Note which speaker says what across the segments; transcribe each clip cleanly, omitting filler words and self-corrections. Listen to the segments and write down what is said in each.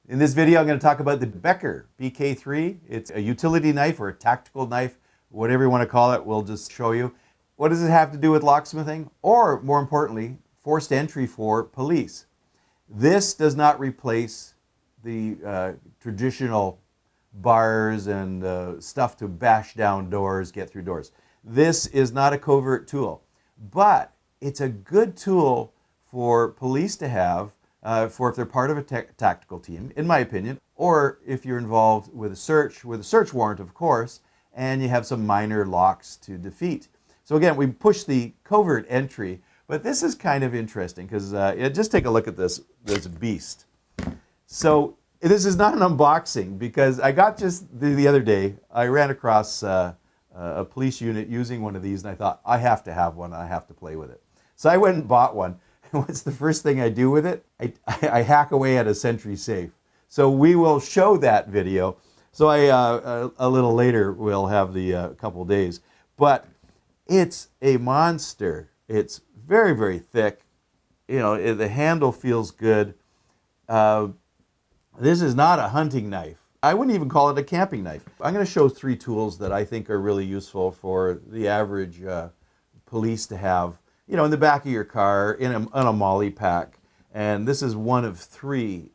Speaker 1: In this video, I'm going to talk about the Becker BK3. It's a utility knife or a tactical knife, whatever you want to call it. We'll just show you. What does it have to do with locksmithing? Or, more importantly, forced entry for police. This does not replace the traditional bars and stuff to bash down doors, get through doors. This is not a covert tool, but it's a good tool for police to have for if they're part of a tactical team, in my opinion, or if you're involved with a search warrant, of course, and you have some minor locks to defeat. So again, we push the covert entry, but this is kind of interesting because just take a look at this beast. So this is not an unboxing because I got just the other day, I ran across a police unit using one of these and I thought, I have to have one, I have to play with it. So I went and bought one. What's the first thing I do with it? I hack away at a sentry safe. So we will show that video. So a little later we'll have the couple days. But it's a monster. It's very, very thick. You know, the handle feels good. This is not a hunting knife. I wouldn't even call it a camping knife. I'm going to show 3 tools that I think are really useful for the average police to have, you know, in the back of your car, in a MOLLE pack. And this is one of 3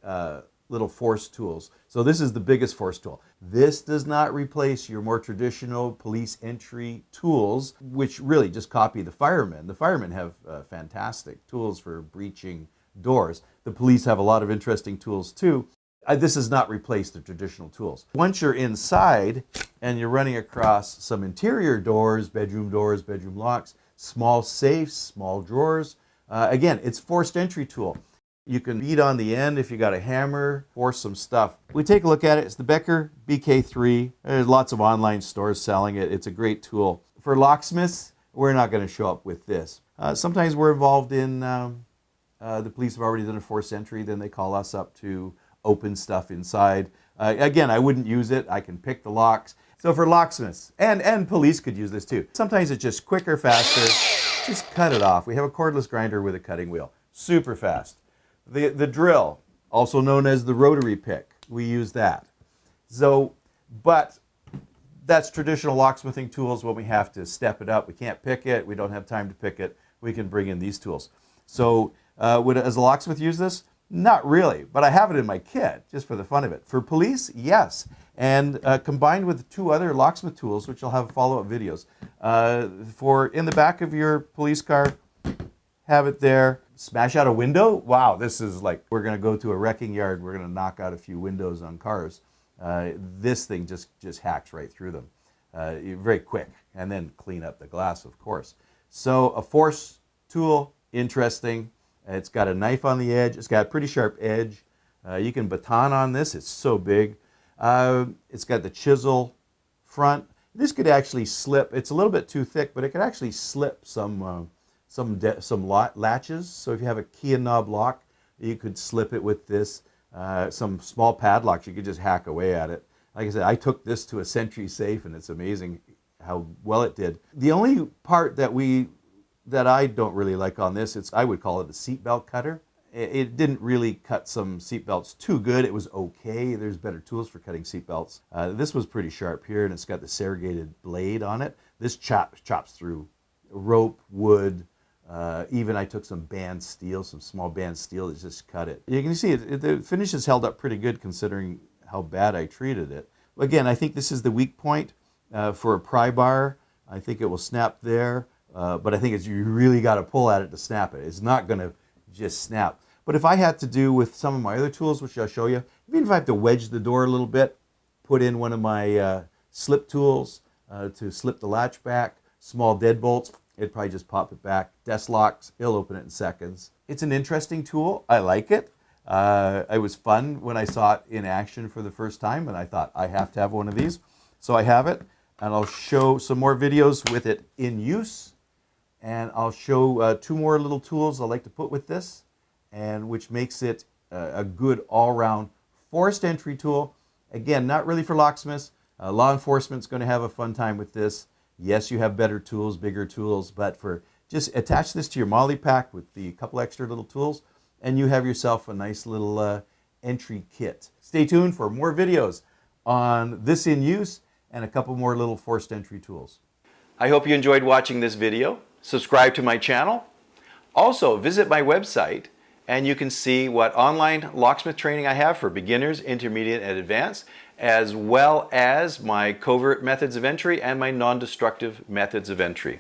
Speaker 1: little force tools. So this is the biggest force tool. This does not replace your more traditional police entry tools, which really just copy the firemen. The firemen have fantastic tools for breaching doors. The police have a lot of interesting tools too. This does not replace the traditional tools. Once you're inside and you're running across some interior doors, bedroom locks, small safes, small drawers. Again, it's forced entry tool. You can beat on the end if you got a hammer, force some stuff. We take a look at it. It's the Becker BK3. There's lots of online stores selling it. It's a great tool. For locksmiths, we're not going to show up with this. Sometimes we're involved in, the police have already done a forced entry, then they call us up to open stuff inside. Again, I wouldn't use it. I can pick the locks. So for locksmiths, and police could use this too. Sometimes it's just quicker, faster. Just cut it off. We have a cordless grinder with a cutting wheel. Super fast. The drill, also known as the rotary pick, we use that. So, but that's traditional locksmithing tools when we have to step it up. We can't pick it. We don't have time to pick it. We can bring in these tools. So as a locksmith use this? Not really, but I have it in my kit just for the fun of it. For police, yes. And combined with 2 other locksmith tools, which I'll have follow-up videos. For in the back of your police car, have it there. Smash out a window? Wow, this is like, we're gonna go to a wrecking yard, we're gonna knock out a few windows on cars. This thing just hacks right through them. Very quick, and then clean up the glass, of course. So a force tool, interesting. It's got a knife on the edge. It's got a pretty sharp edge. You can baton on this. It's so big. It's got the chisel front. This could actually slip. It's a little bit too thick, but it could actually slip some latches. So if you have a key and knob lock, you could slip it with this. Some small padlocks, you could just hack away at it. Like I said, I took this to a sentry safe, and it's amazing how well it did. The only part that I don't really like on this, I would call it a seatbelt cutter. It didn't really cut some seatbelts too good. It was okay. There's better tools for cutting seatbelts. This was pretty sharp here, and it's got the serrated blade on it. This chops through rope, wood. Even I took some band steel, some small band steel that just cut it. You can see the finish is held up pretty good considering how bad I treated it. Again, I think this is the weak point for a pry bar. I think it will snap there. But I think you really got to pull at it to snap it. It's not going to just snap. But if I had to do with some of my other tools, which I'll show you, even if I have to wedge the door a little bit, put in one of my slip tools to slip the latch back, small deadbolts, it'd probably just pop it back. Desk locks, it'll open it in seconds. It's an interesting tool. I like it. It was fun when I saw it in action for the first time, and I thought, I have to have one of these. So I have it, and I'll show some more videos with it in use. And I'll show 2 more little tools I like to put with this, and which makes it a good all-round forced entry tool. Again, not really for locksmiths. Law enforcement's going to have a fun time with this. Yes, you have better tools, bigger tools, but for just attach this to your MOLLE pack with the couple extra little tools, and you have yourself a nice little entry kit. Stay tuned for more videos on this in use and a couple more little forced entry tools. I hope you enjoyed watching this video. Subscribe to my channel. Also, visit my website and you can see what online locksmith training I have for beginners, intermediate, and advanced, as well as my covert methods of entry and my non-destructive methods of entry.